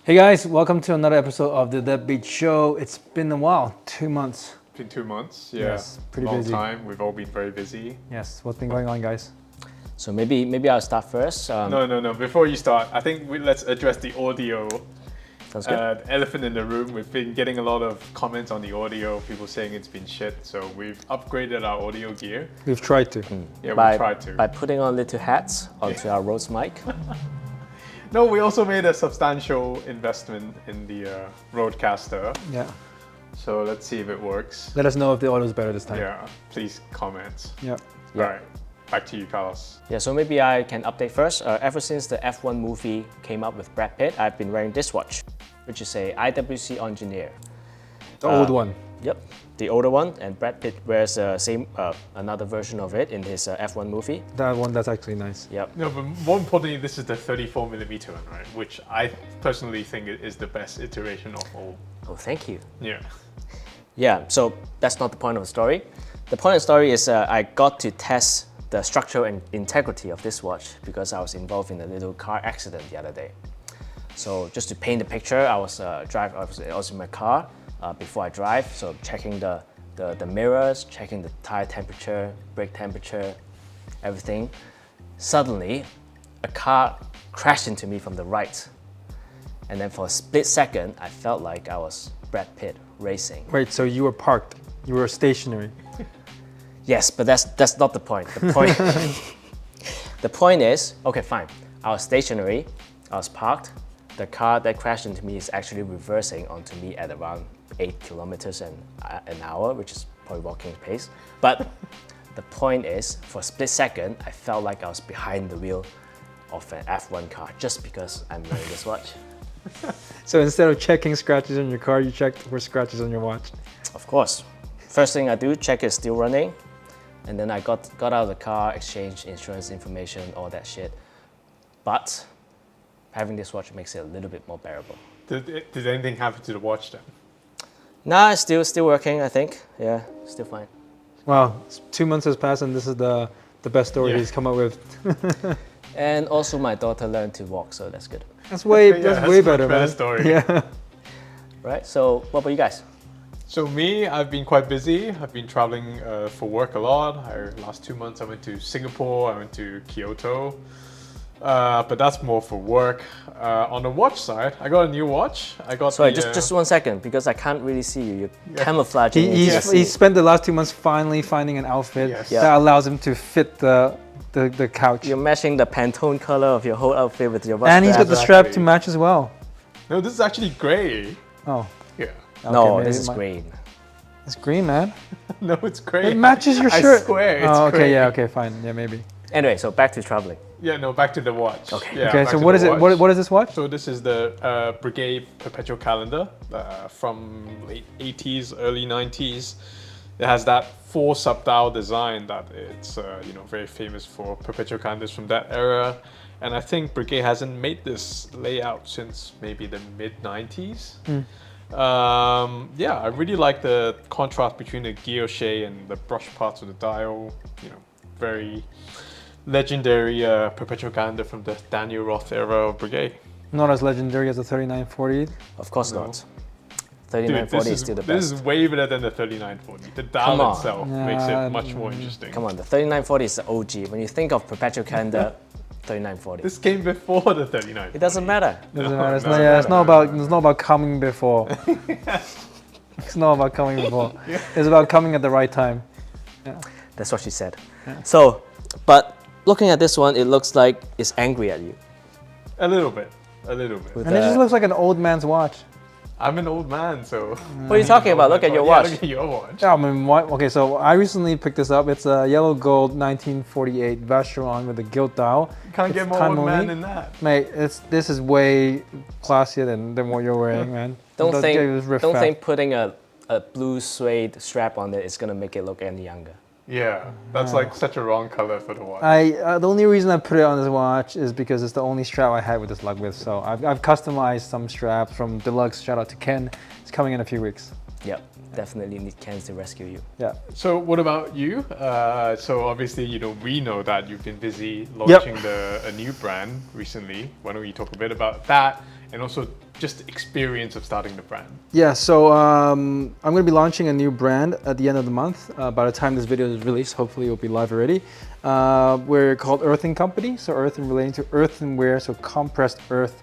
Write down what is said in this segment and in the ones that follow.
Hey guys, welcome to another episode of the Deadbeat show. It's been a while, 2 months. Been 2 months, yeah. Yes, pretty Long busy. time. We've all been very busy. Yes, what's been going on, guys? So maybe I'll start first. No. Before you start, I think let's address the audio. Sounds good. Elephant in the room. We've been getting a lot of comments on the audio. People saying it's been shit. So we've upgraded our audio gear. We've tried to. Yeah, by, we tried to. by putting on little hats onto our Rhodes mic. No, we also made a substantial investment in the Rodecaster. Yeah. So let's see if it works. Let us know if the audio is better this time. Yeah, please comment. Yeah. All right, back to you, Carlos. Yeah, so maybe I can update first. Ever since the F1 movie came up with Brad Pitt, I've been wearing this watch, which is a IWC Engineer. The old one. Yep, the older one, and Brad Pitt wears another version of it in his F1 movie. That one, that's actually nice. Yep. No, but more importantly, this is the 34mm one, right? Which I personally think is the best iteration of all. Oh, thank you. Yeah. Yeah, so that's not the point of the story. The point of the story is I got to test the structural integrity of this watch because I was involved in a little car accident the other day. So just to paint the picture, I was in my car before I drive, so checking the mirrors, checking the tire temperature, brake temperature, everything. Suddenly, a car crashed into me from the right. And then for a split second, I felt like I was Brad Pitt racing. Wait, so you were parked. You were stationary. Yes, but that's not the point. The point is, okay, fine. I was stationary, I was parked. The car that crashed into me is actually reversing onto me at around 8 kilometers an hour, which is probably walking pace. But the point is, for a split second, I felt like I was behind the wheel of an F1 car just because I'm wearing this watch. So instead of checking scratches on your car, you checked for scratches on your watch. Of course. First thing I do, check it's still running. And then I got out of the car, exchanged insurance information, all that shit. But having this watch makes it a little bit more bearable. Did anything happen to the watch then? Nah, it's still working, I think. Yeah, still fine. Wow, 2 months has passed and this is the best story Yeah. he's come up with. And also my daughter learned to walk, so that's good. That's way much better, man. story. Yeah. Right, so what about you guys? So me, I've been quite busy. I've been traveling for work a lot. Last 2 months I went to Singapore, I went to Kyoto. But that's more for work. On the watch side, I got a new watch. Sorry, just 1 second, because I can't really see you. You're camouflaging. He spent the last 2 months finally finding an outfit Yes. that allows him to fit the couch. You're matching the Pantone color of your whole outfit with your watch. And he's got the strap to Exactly. match as well. No, this is actually grey. Oh, Yeah. No, okay, this maybe is green. It's green, man. No, it's grey. It matches your I shirt. swear, it's oh, okay, grey. yeah, okay, fine, yeah, maybe. Anyway, so back to traveling. Yeah, no, back to the watch. Okay. Yeah, Okay, back so to what the is it? watch. What is this watch? So this is the Brigade Perpetual Calendar from late 80s, early 90s. It has that 4 sub-dial design that it's very famous for perpetual calendars from that era. And I think Brigade hasn't made this layout since maybe the mid 90s. Yeah, I really like the contrast between the guilloche and the brush parts of the dial. Very legendary perpetual calendar from the Daniel Roth era of Brigade. Not as legendary as the 3940. Of course No. not. Dude, 3940 is still the this best. is way better than the 3940. The dial Come on. itself makes it much more interesting. Come on, the 3940 is the OG. When you think of perpetual calendar, 3940. This came before the 3940. It doesn't matter. Doesn't No, matter. It's no, not, no, yeah, it's no, not no, about. It's not about coming before. It's not about coming before. It's about coming at the right time. That's what she said. So, but looking at this one, it looks like it's angry at you. A little bit. A little bit. With And it just looks like an old man's watch. I'm an old man, so. What are you talking about? Look at your watch. Yeah, look at your watch. Yeah, I mean, what? Okay, so I recently picked this up. It's a yellow gold 1948 Vacheron with a gilt dial. Can't It's get more time old man only. than that. Mate, this is way classier than what you're wearing, man. Don't Don't think putting a blue suede strap on it is gonna make it look any younger. Yeah, that's like such a wrong color for the watch. The only reason I put it on this watch is because it's the only strap I had with this lug with. So I've customized some straps from Deluxe. Shout out to Ken. It's coming in a few weeks. Yep, definitely need cans to rescue you. Yeah. So what about you? So obviously, we know that you've been busy launching a new brand recently. Why don't you talk a bit about that? and also just the experience of starting the brand. Yeah, so I'm going to be launching a new brand at the end of the month. By the time this video is released, hopefully it'll be live already. We're called Earthen Company. So Earthen relating to earthenware, so compressed earth,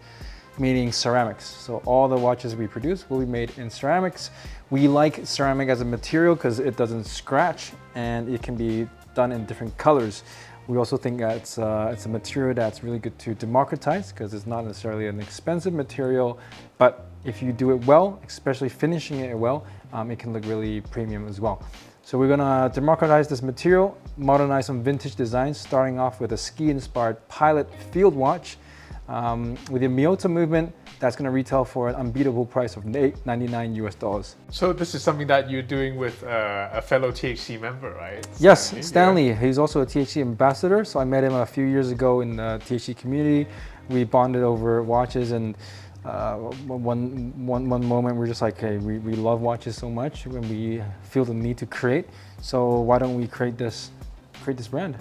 meaning ceramics. So all the watches we produce will be made in ceramics. We like ceramic as a material because it doesn't scratch and it can be done in different colors. We also think that it's a material that's really good to democratize because it's not necessarily an expensive material, but if you do it well, especially finishing it well, it can look really premium as well. So we're gonna democratize this material, modernize some vintage designs, starting off with a ski-inspired Pilot field watch with the Miyota movement that's gonna retail for an unbeatable price of $899 US. So this is something that you're doing with a fellow THC member, right? Yes, Stanley. Stanley. He's also a THC ambassador. So I met him a few years ago in the THC community. We bonded over watches, and one moment we're just like, hey, we love watches so much, and we feel the need to create. So why don't we create this brand?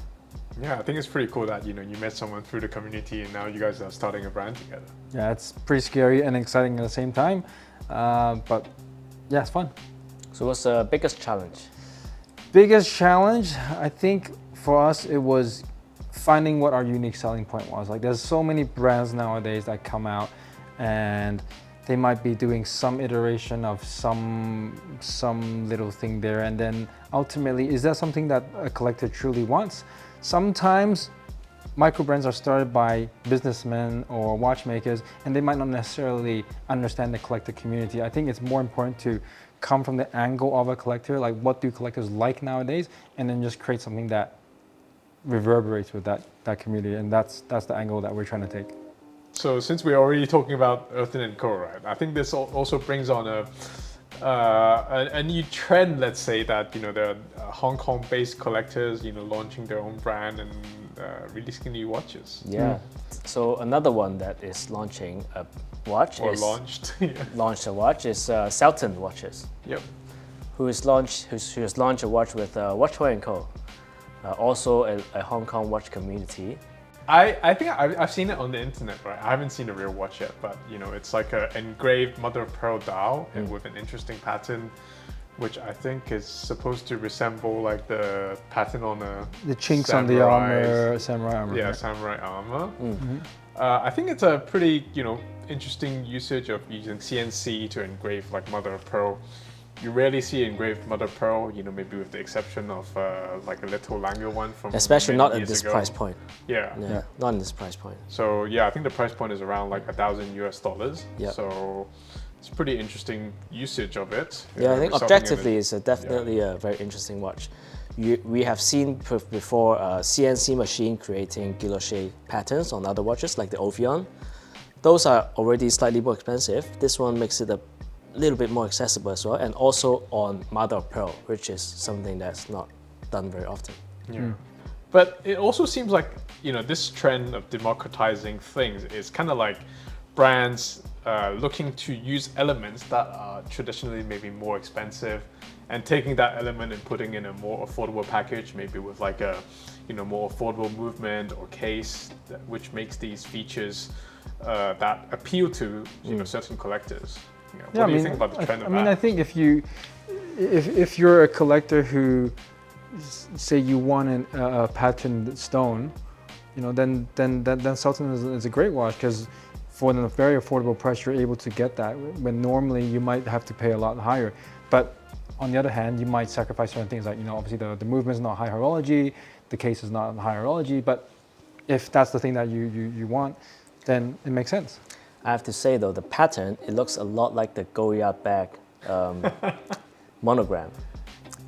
Yeah, I think it's pretty cool that you met someone through the community and now you guys are starting a brand together. Yeah, it's pretty scary and exciting at the same time, but yeah, it's fun. So what's the biggest challenge? Biggest challenge, I think for us, it was finding what our unique selling point was. Like there's so many brands nowadays that come out and they might be doing some iteration of some little thing there, and then ultimately, is that something that a collector truly wants? Sometimes micro brands are started by businessmen or watchmakers, and they might not necessarily understand the collector community. I think it's more important to come from the angle of a collector, like what do collectors like nowadays, and then just create something that reverberates with that community, and that's the angle that we're trying to take. So since we're already talking about Earthen & Co, right? I think this also brings on a new trend, let's say, that the Hong Kong-based collectors, launching their own brand and releasing new watches. Yeah. So another one that is launching a watch Launched a watch is Selten watches. Yep. Who has launched a watch with Watchware & Co. Also a Hong Kong watch community. I think I've seen it on the internet, right? I haven't seen a real watch yet, but it's like an engraved mother of pearl dial and with an interesting pattern, which I think is supposed to resemble like the pattern on the chinks on the armor, samurai armor. Yeah, samurai armor. I think it's a pretty interesting usage of using CNC to engrave like mother of pearl. You rarely see engraved mother of pearl, maybe with the exception of like a little Langer one from especially not at years this ago. price point. Yeah, not in this price point. So yeah, I think the price point is around like $1,000 US. Yeah. So it's a pretty interesting usage of it. Yeah, I think objectively it's definitely a very interesting watch. We have seen before a CNC machine creating guilloche patterns on other watches like the Ovion. Those are already slightly more expensive. This one makes it a little bit more accessible as well, and also on mother of pearl, which is something that's not done very often. Yeah. But it also seems like this trend of democratizing things is kind of like brands looking to use elements that are traditionally maybe more expensive and taking that element and putting in a more affordable package, maybe with like a more affordable movement or case, which makes these features that appeal to certain collectors. What do you think about the trend of that? I think if you're a collector who say you want a patterned stone, then Selten is a great watch because for a very affordable price you're able to get that when normally you might have to pay a lot higher. But on the other hand, you might sacrifice certain things like obviously the movement is not high horology, the case is not high horology, but if that's the thing that you want, then it makes sense. I have to say though, the pattern, it looks a lot like the Goya bag monogram.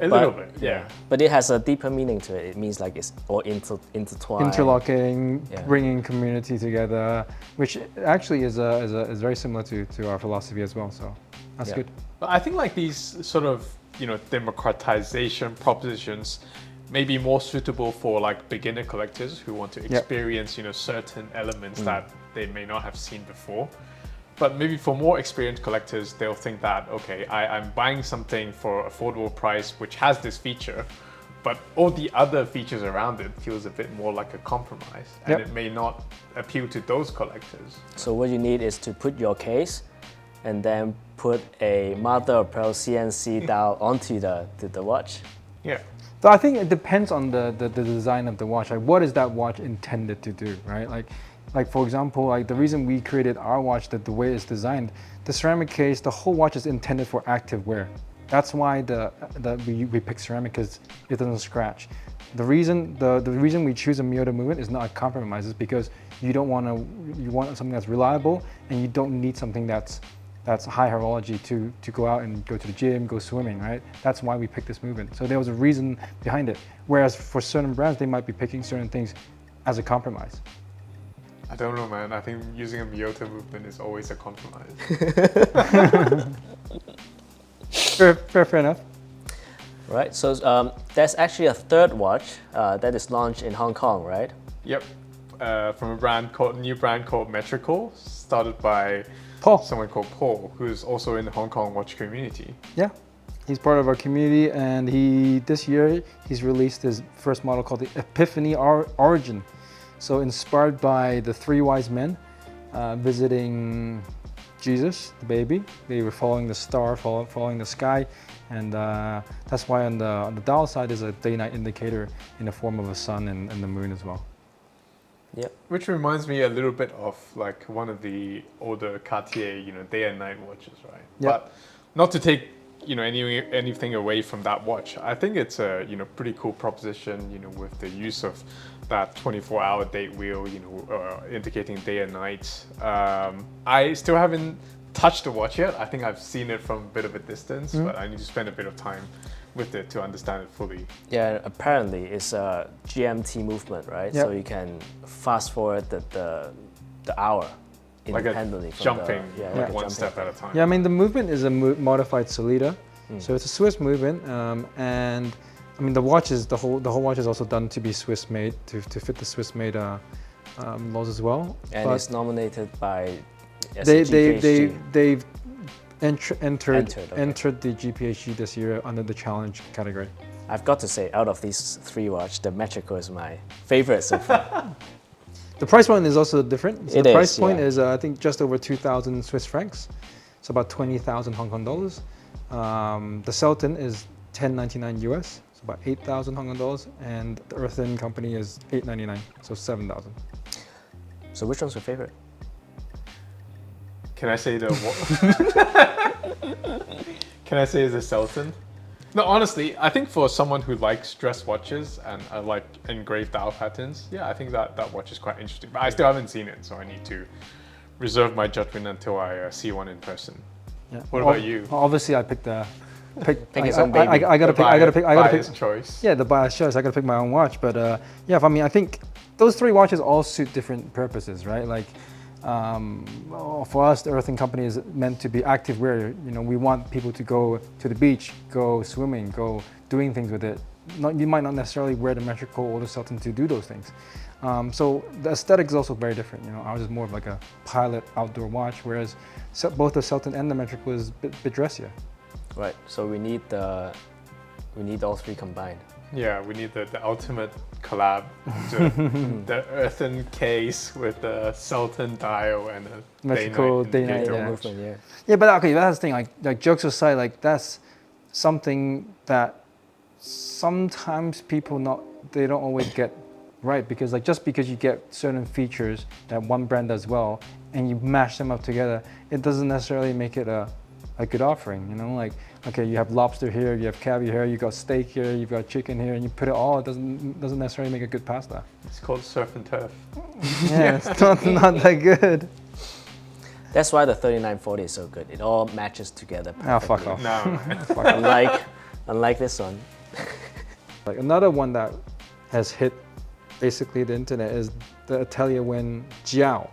A little bit, yeah. But it has a deeper meaning to it. It means like it's all intertwined. Interlocking, bringing community together, which actually is very similar to our philosophy as well. So that's good. But I think like these sort of democratization propositions may be more suitable for like beginner collectors who want to experience certain elements that they may not have seen before. But maybe for more experienced collectors, they'll think that, okay, I'm buying something for affordable price, which has this feature, but all the other features around it feels a bit more like a compromise, and Yep. it may not appeal to those collectors. So what you need is to put your case and then put a mother of pearl CNC dial onto the watch. Yeah. So I think it depends on the design of the watch. Like, what is that watch intended to do, right? Like for example, like the reason we created our watch, that the way it's designed, the ceramic case, the whole watch is intended for active wear. That's why we pick ceramic, because it doesn't scratch. The reason we choose a Miyota movement is not a compromise, is because you want something that's reliable, and you don't need something that's high horology to go out and go to the gym, go swimming, right? That's why we picked this movement. So there was a reason behind it. Whereas for certain brands, they might be picking certain things as a compromise. I don't know, man. I think using a Miyota movement is always a compromise. Fair enough. Right, so there's actually a third watch that is launched in Hong Kong, right? Yep. From a new brand called Metrical, started by Paul. someone called Paul, who's also in the Hong Kong watch community. Yeah, he's part of our community, and this year he's released his first model called the Epiphany Origin. So inspired by the three wise men visiting Jesus, the baby. They were following the star, following the sky, and that's why on the dial side is a day-night indicator in the form of a sun and the moon as well. Yep. Which reminds me a little bit of like one of the older Cartier, day and night watches, right? Yep. But not to take, anything away from that watch. I think it's a, pretty cool proposition, with the use of that 24-hour date wheel, indicating day and night. I still haven't touched the watch yet. I think I've seen it from a bit of a distance, but I need to spend a bit of time with it to understand it fully. Yeah, apparently it's a GMT movement, right? Yep. So you can fast forward the hour Like independently a from jumping, like like a one jumping. step at a time. Yeah, I mean the movement is a modified Solita, so it's a Swiss movement, and I mean the watch is the whole watch is also done to be Swiss made to fit the Swiss made laws as well. And But it's nominated by they've entered okay. the GPHG this year under the challenge category. I've got to say, out of these three watches, the Metrical is my favorite so far. The price point is also different. So It the price is, point yeah. is I think just over 2,000 Swiss francs, so about 20,000 Hong Kong dollars. The Selten is 10.99 US, so about 8,000 Hong Kong dollars, and the Earthen company is 8.99, so 7,000. So which one's your favorite? Can I say Can I say it's a Selten? No, honestly, I think for someone who likes dress watches and like engraved dial patterns, yeah, I think that watch is quite interesting. But I still haven't seen it, so I need to reserve my judgment until I see one in person. Yeah. What about you? Obviously, I picked Pick his own baby. I gotta pick. Biased choice. Yeah, the bias choice. I gotta pick my own watch, but yeah, I mean, I think those three watches all suit different purposes, right? Like, for us, the Earthen company is meant to be active wear. We want people to go to the beach, go swimming, go doing things with it. You might not necessarily wear the Metrical or the Selten to do those things. So the aesthetic is also very different. Ours is more of like a pilot outdoor watch, whereas both the Selten and the Metrical is a bit dressier. Right. So we need all three combined. Yeah, we need the ultimate collab. The Earthen case with the Selten dial and a Metrical day-night indicator yeah. watch. Movement, yeah. Yeah, but okay, that's the thing. Like jokes aside, like that's something that sometimes people they don't always get right, because like just because you get certain features that one brand does well and you mash them up together, it doesn't necessarily make it a good offering. Like, okay, you have lobster here, you have caviar here, you got steak here, you've got chicken here, and you put it all, it doesn't necessarily make a good pasta. It's called surf and turf. Yeah, it's not that good. That's why the 3940 is so good. It all matches together perfectly. Ah, fuck off. No. Unlike this one. Like another one that has hit basically the internet is the Atelier Wen Jiao.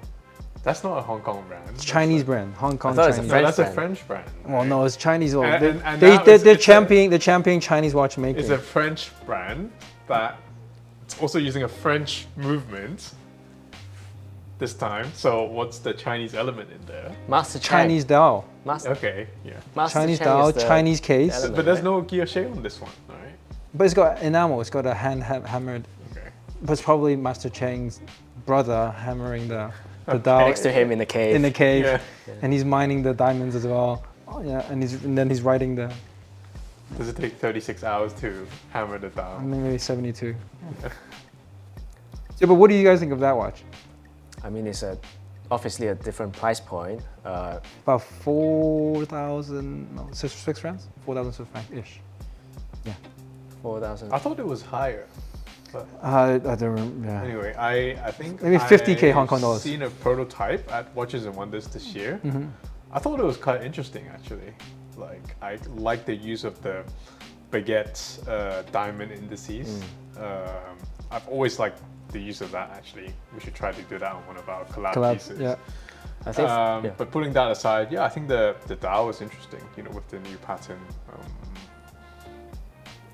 That's not a Hong Kong brand. It's Chinese brand, Hong Kong thought it was a Chinese. No, that's brand. a French brand. Well, no, it's Chinese. Well, And they now it's a- championing Chinese watchmaking. It's a French brand that it's also using a French movement this time. So what's the Chinese element in there? Master Chang. Chinese dial, Master, Okay, yeah. Master Chinese Chang dial, is the Chinese case. element, But there's right? no guilloche on this one, right? But it's got enamel. It's got a hand hammered. Okay. But it's probably Master Cheng's brother hammering the dial Next to him in the cave. in the cave, Yeah. and he's mining the diamonds as well. Oh yeah, and then he's writing the Does it take 36 hours to hammer the dial? maybe 72. Yeah, but what do you guys think of that watch? I mean, it's obviously a different price point. About 4,000, no, Swiss francs, 4,000 Swiss francs ish. Yeah. 4,000. I thought it was higher. But I don't remember. Yeah. anyway, I think Maybe 50K Hong Kong dollars. I've seen a prototype at Watches and Wonders this year. Mm-hmm. I thought it was quite interesting actually. Like I like the use of the baguette diamond indices. I've always liked the use of that actually. We should try to do that on one of our collab pieces. Yeah. I think. Yeah. But putting that aside, yeah, I think the dial was interesting. You know, with the new pattern.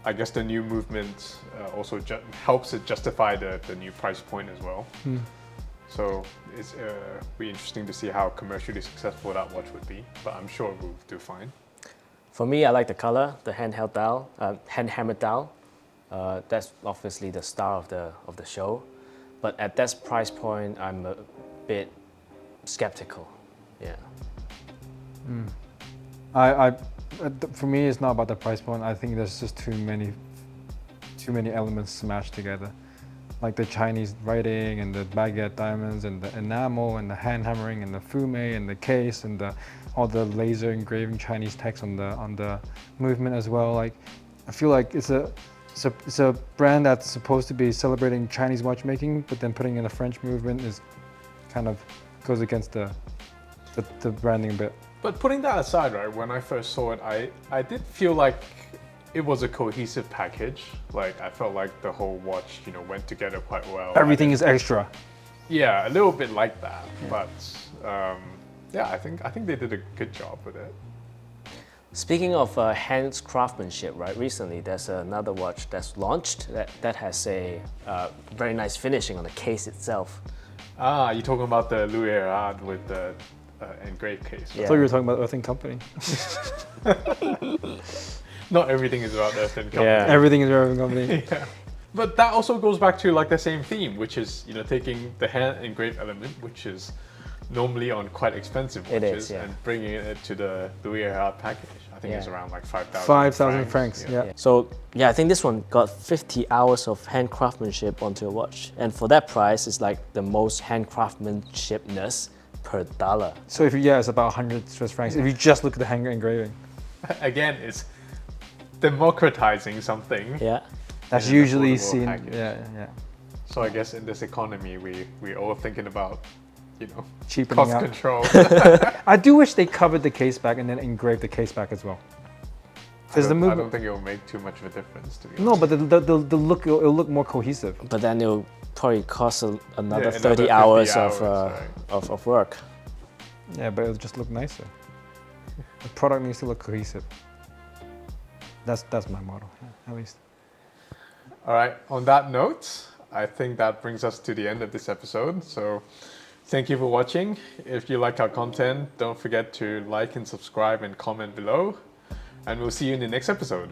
I guess the new movement also helps it justify the new price point as well. So it's be interesting to see how commercially successful that watch would be. But I'm sure we'll do fine. For me, I like the color, the handheld dial, hand hammered dial. That's obviously the star of the show. But at that price point, I'm a bit skeptical. Yeah. For me, it's not about the price point. I think there's just too many elements smashed together, like the Chinese writing and the baguette diamonds and the enamel and the hand hammering and the fume and the case and all the laser engraving Chinese text on the movement as well. Like, I feel like it's a brand that's supposed to be celebrating Chinese watchmaking, but then putting in a French movement is kind of goes against the branding a bit. But putting that aside, right, when I first saw it, I did feel like it was a cohesive package. Like I felt like the whole watch, you know, went together quite well. Everything is extra. Yeah, a little bit like that. But yeah, I think they did a good job with it. Speaking of hand craftsmanship, right? Recently, there's another watch that's launched that has a very nice finishing on the case itself. Ah, you're talking about the Louis Erard with the engraved case. Yeah. I thought you were talking about Earthen Company. Not everything is about Earthen Company. Yeah. Everything is Earthen Company. Yeah. But that also goes back to like the same theme, which is, you know, taking the hand engraved element, which is normally on quite expensive It watches, is, yeah. and bringing it to the Louis Erard package. I think it's Yeah. around like 5,000 5,000 francs. Yeah. So yeah, I think this one got 50 hours of hand craftsmanship onto a watch, and for that price, it's like the most hand craftsmanshipness per dollar. So it's about 100 Swiss francs. If you just look at the hand engraving, Again, it's democratizing something. Yeah. that's in an usually affordable seen. package. Yeah. So I guess in this economy, we all thinking about, you know, Cheapening cost out. control. I do wish they covered the case back and then engraved the case back as well. I Because the don't movement. think it will make too much of a difference, to be No, honest. but the look it'll look more cohesive. But then it'll probably cost another Yeah, 30 50 hours, right. of work. Yeah, but it'll just look nicer. The product needs to look cohesive. That's my motto, at least. All right, on that note, I think that brings us to the end of this episode. So thank you for watching. If you like our content, don't forget to like and subscribe and comment below. And we'll see you in the next episode.